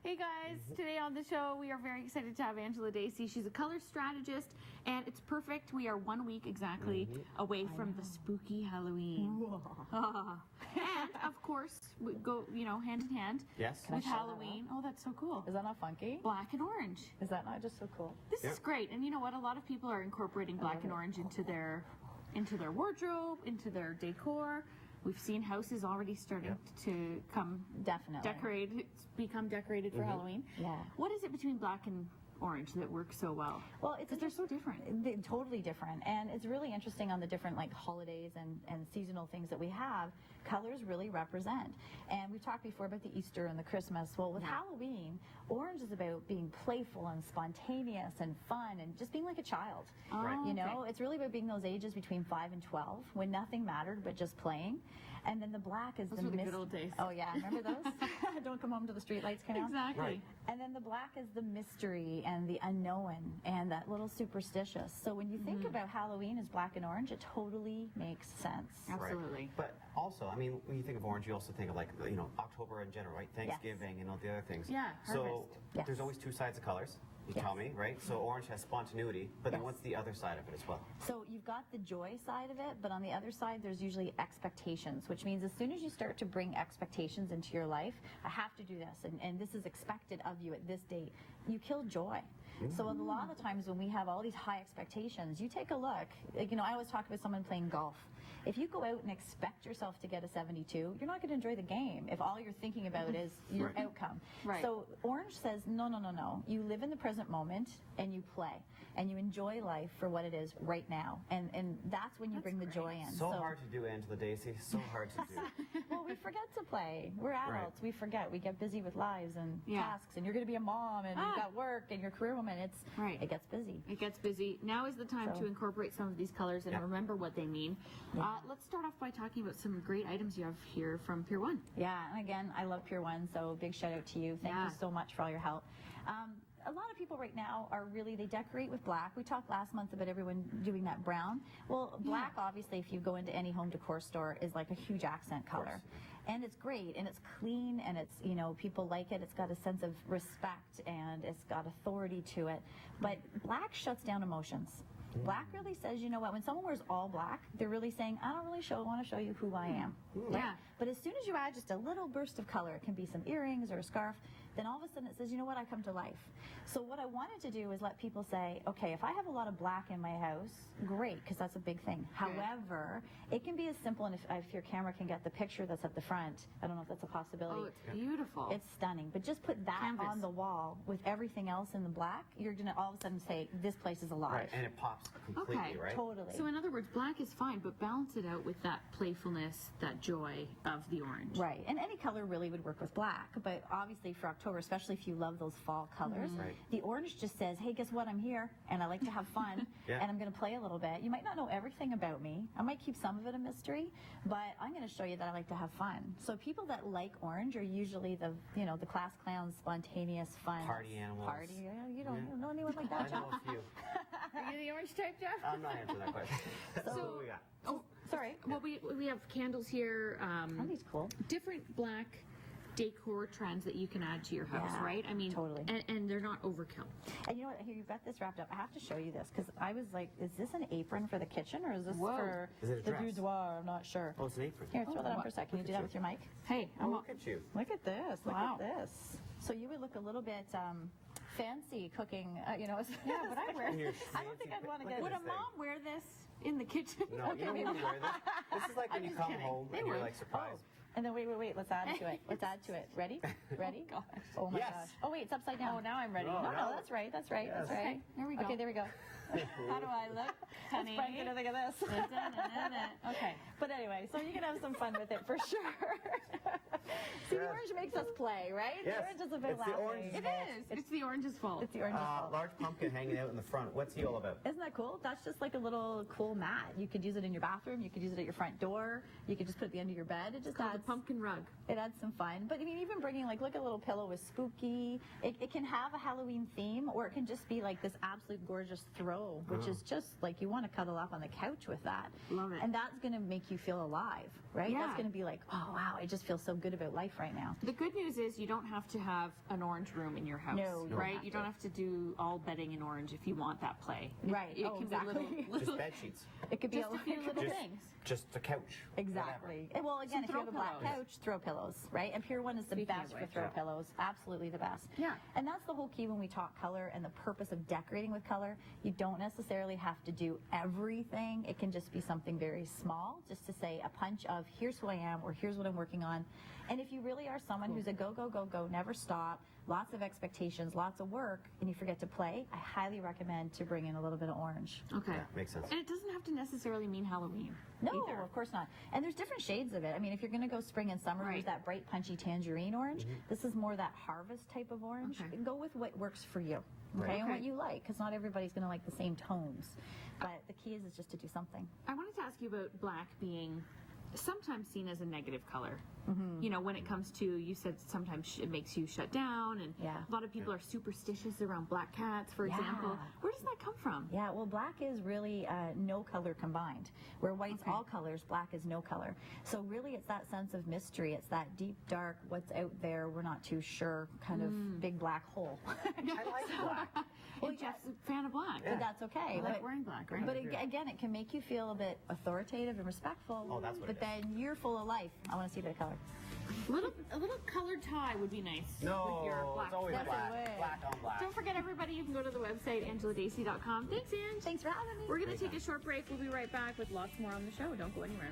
Hey guys, today on the show we are very excited to have Angela Dacey. She's a color strategist, and it's perfect. We are 1 week exactly away from the spooky Halloween. And of course, we go, hand in hand with Halloween. Oh, that's so cool. Is that not funky? Black and orange. Is that not just so cool? This is great. And you know what? A lot of people are incorporating black and orange into their wardrobe, into their decor. We've seen houses already starting to become decorated for Halloween. Yeah. What is it between black and orange that works so well? Well, it's they're so different. They're totally different, and it's really interesting on the different holidays and seasonal things that we have. Colors really represent, and we've talked before about the Easter and the Christmas. Well, with Halloween, orange is about being playful and spontaneous and fun and just being like a child. It's really about being those ages between 5 and 12 when nothing mattered but just playing. And then the black is those were the good old days. Oh yeah, remember those? Don't come home till the streetlights come on. Exactly. Right. And then the black is the mystery and the unknown and that little superstitious. So when you think about Halloween as black and orange, it totally makes sense. Absolutely. Right. But also, when you think of orange, you also think of October in general, right? Thanksgiving and all the other things. Yeah. So Yes. there's always two sides of colors. You tell me, right? So orange has spontaneity, but then what's the other side of it as well? So you've got the joy side of it, but on the other side, there's usually expectations, which means as soon as you start to bring expectations into your life, I have to do this, and this is expected of you at this date, you kill joy. So a lot of the times when we have all these high expectations, you take a look. I always talk about someone playing golf. If you go out and expect yourself to get a 72, you're not going to enjoy the game if all you're thinking about is your outcome. Right. So orange says, no. You live in the present moment and you play and you enjoy life for what it is right now, and that's when you bring the joy in. So hard to do, Angela Dacey. So hard to do. Well, we forget to play. We're adults. We forget. We get busy with lives and tasks, and you're going to be a mom, and you've got work, and you're a career woman. It gets busy. It gets busy. Now is the time to incorporate some of these colors and remember what they mean. Let's start off by talking about some great items you have here from Pier 1. Yeah, and again, I love Pier 1, so big shout out to you. Thank you so much for all your help. A lot of people right now they decorate with black. We talked last month about everyone doing that brown. Well, black, obviously, if you go into any home decor store, is like a huge accent color. And it's great, and it's clean, and it's, people like it. It's got a sense of respect, and it's got authority to it. But black shuts down emotions. Black really says, when someone wears all black, they're really saying, I don't really want to show you who I am. Yeah. But as soon as you add just a little burst of color, it can be some earrings or a scarf, then all of a sudden it says, I come to life. So what I wanted to do is let people say, okay, if I have a lot of black in my house, great, because that's a big thing. However, it can be as simple, and if your camera can get the picture that's at the front, I don't know if that's a possibility. Oh, it's beautiful. It's stunning. But just put that on the wall with everything else in the black, you're going to all of a sudden say, this place is alive. Right, and it pops completely, right? Totally. So in other words, black is fine, but balance it out with that playfulness, that joy of the orange. Right, and any color really would work with black, but obviously for October, especially if you love those fall colors, the orange just says, hey, guess what, I'm here, and I like to have fun, and I'm going to play a little bit. You might not know everything about me. I might keep some of it a mystery, but I'm going to show you that I like to have fun. So people that like orange are usually the class clowns, spontaneous, fun. Party animals. You don't know anyone like that, I know a few. Are you the orange type, Jeff? I'm not answering that question. So what we got? Oh, sorry. Well, we have candles here. These cool. Different black decor trends that you can add to your house, right? Totally. And they're not overkill. And you know what? Here, you've got this wrapped up. I have to show you this because I was like, is this an apron for the kitchen or is this for the boudoir? I'm not sure. Oh, it's an apron. Here, throw that on for a second. Can you do that with your mic? Hey, look at you. Look at this. Look at this. So you would look a little bit fancy cooking, Yeah, but I wear. I don't think I'd want to get. Would a mom wear this in the kitchen? No, you don't want to wear this. This is like when you come home and you're like surprised. And then wait. Let's add to it. Ready? Oh, gosh. Oh my gosh. Oh wait, it's upside down. Oh, now I'm ready. No, that's right. Yes. Okay, there we go. Okay, there we go. How do I look, honey? Frank's gonna think of this. Okay. But anyway, so you can have some fun with it for sure. See, the orange makes us play, right? Yes. The orange is a bit laughing. It is. It's the orange's fault. It's the orange's fault. Large pumpkin hanging out in the front. What's he all about? Isn't that cool? That's just like a little cool mat. You could use it in your bathroom. You could use it at your front door. You could just put it at the end of your bed. It just called adds a pumpkin rug. It adds some fun. But even bringing look at a little pillow with spooky. It can have a Halloween theme, or it can just be like this absolute gorgeous throw faux, which is just like you want to cuddle up on the couch with that. Love it. And that's going to make you feel alive, right? Yeah. That's going to be like, oh, wow, I just feel so good about life right now. The good news is you don't have to have an orange room in your house, No, you don't right? have You to. don't have to do all bedding in orange if you want that play. Right. It Oh, can exactly. be little Just bed sheets. It could be just a few little Just, things. just a couch. Exactly. And well, again, if you throw have a black pillows. couch, throw pillows, right? And Pure One is the Speaking best of for which, throw yeah. pillows. Absolutely the best. Yeah. And that's the whole key when we talk color and the purpose of decorating with color. You don't necessarily have to do everything. It can just be something very small, just to say a punch of here's who I am or here's what I'm working on. And if you really are someone who's a go, go, go, go, never stop, lots of expectations, lots of work, and you forget to play, I highly recommend to bring in a little bit of orange. Okay. Yeah, makes sense. And it doesn't have to necessarily mean Halloween. No, either. of course not. And there's different shades of it. I mean, if you're going to go spring and summer, Right. there's that bright, punchy tangerine orange. This is more that harvest type of orange. Okay. Go with what works for you, okay, and what you like, because not everybody's going to like the same tones. But the key is just to do something. I wanted to ask you about black being sometimes seen as a negative color. You know, when it comes to, you said sometimes it makes you shut down, and Yeah. a lot of people are superstitious around black cats, for example. Yeah. Where does that come from? Yeah, well, black is really no color combined. Where white's Okay. all colors, black is no color. So really, it's that sense of mystery. It's that deep, dark, what's out there, we're not too sure, kind of big black hole. I like black. Well, Jeff's a fan of black. But that's okay. I like But- wearing black, right? But again, it can make you feel a bit authoritative and respectful. Oh, that's what But it is. then you're full of life. I want to see the color. a little colored tie would be nice. No, with your black it's always That's a black. way. Black on black. Don't forget, everybody, you can go to the website, angeladacy.com. Thanks, Ange. Thanks for having me. We're going to take a short break. We'll be right back with lots more on the show. Don't go anywhere.